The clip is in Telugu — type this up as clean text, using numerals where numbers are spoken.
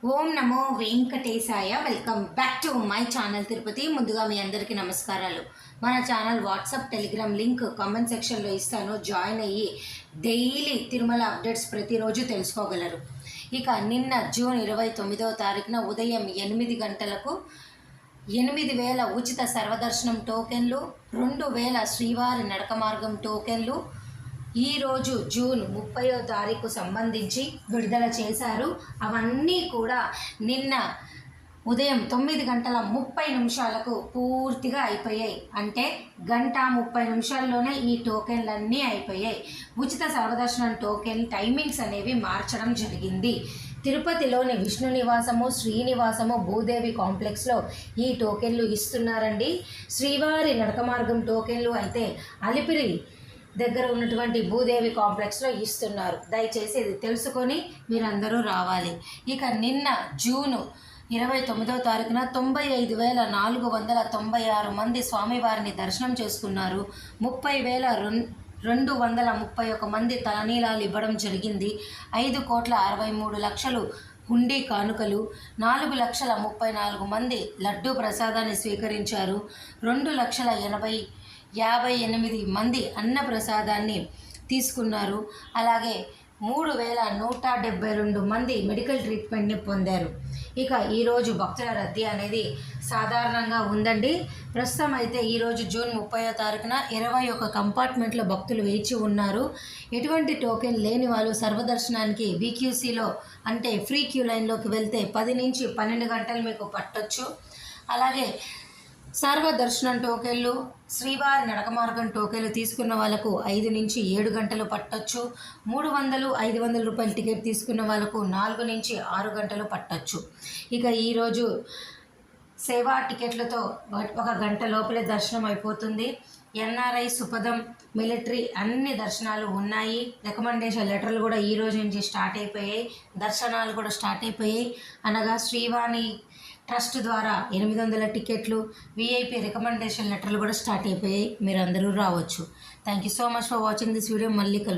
Om Namo Venkatesaya. Welcome back to my channel Tirupati. ముందుగా మీ అందరికీ నమస్కారాలు. మన channel WhatsApp Telegram link comment సెక్షన్లో ఇస్తాను. జాయిన్ అయ్యి డైలీ తిరుమల అప్డేట్స్ ప్రతిరోజు తెలుసుకోగలరు. ఇక నిన్న జూన్ 29వ తారీఖున ఉదయం 8 గంటలకు 8,000 ఉచిత సర్వదర్శనం టోకెన్లు, 2,000 శ్రీవారి నడక మార్గం టోకెన్లు ఈరోజు జూన్ 30వ తారీఖు సంబంధించి విడుదల చేశారు. అవన్నీ కూడా నిన్న ఉదయం 9:30 పూర్తిగా అయిపోయాయి. అంటే 1:30 ఈ టోకెన్లన్నీ అయిపోయాయి. ఉచిత సర్వదర్శనం టోకెన్ టైమింగ్స్ అనేవి మార్చడం జరిగింది. తిరుపతిలోని విష్ణు నివాసము, శ్రీనివాసము, భూదేవి కాంప్లెక్స్లో ఈ టోకెన్లు ఇస్తున్నారండి. శ్రీవారి నడక మార్గం టోకెన్లు అయితే అలిపిరి దగ్గర ఉన్నటువంటి భూదేవి కాంప్లెక్స్లో ఇస్తున్నారు. దయచేసి ఇది తెలుసుకొని మీరందరూ రావాలి. ఇక నిన్న జూను 29వ తారీఖున 95,496 మంది స్వామివారిని దర్శనం చేసుకున్నారు. 30,231 మంది తలనీలాలు ఇవ్వడం జరిగింది. 5,63,00,000 హుండీ కానుకలు, 4,34,000 మంది లడ్డూ ప్రసాదాన్ని స్వీకరించారు. 2,58,000 మంది అన్న ప్రసాదాన్ని తీసుకున్నారు. అలాగే 3,172 మంది మెడికల్ ట్రీట్మెంట్ని పొందారు. ఇక ఈరోజు భక్తుల రద్దీ అనేది సాధారణంగా ఉందండి. ప్రస్తుతం అయితే ఈరోజు జూన్ 30వ తారీఖున 21 కంపార్ట్మెంట్లో భక్తులు వేచి ఉన్నారు. ఎటువంటి టోకెన్ లేని వాళ్ళు సర్వదర్శనానికి వీక్యూసీలో అంటే ఫ్రీ క్యూ లైన్లోకి వెళ్తే 10 నుంచి 12 గంటలు మీకు పట్టొచ్చు. అలాగే సర్వదర్శనం టోకెన్లు, శ్రీవారి నడక మార్గం టోకెన్లు తీసుకున్న వాళ్ళకు 5 నుంచి 7 గంటలు పట్టొచ్చు. 300, 500 రూపాయల టికెట్ తీసుకున్న వాళ్ళకు 4 నుంచి 6 గంటలు పట్టొచ్చు. ఇక ఈరోజు సేవా టికెట్లతో 1 గంట లోపలే దర్శనం అయిపోతుంది. ఎన్ఆర్ఐ, సుపదం, మిలిటరీ అన్ని దర్శనాలు ఉన్నాయి. రికమెండేషన్ లెటర్లు కూడా ఈ రోజు నుంచి స్టార్ట్ అయిపోయాయి. దర్శనాలు కూడా స్టార్ట్ అయిపోయాయి. అనగా శ్రీవాణి ట్రస్ట్ ద్వారా 800 టికెట్లు, విఐపి రికమెండేషన్ లెటర్లు కూడా స్టార్ట్ అయిపోయాయి. మీరు అందరూ రావచ్చు. Thank you so much for watching this video. మళ్ళీ కలుద్దాం.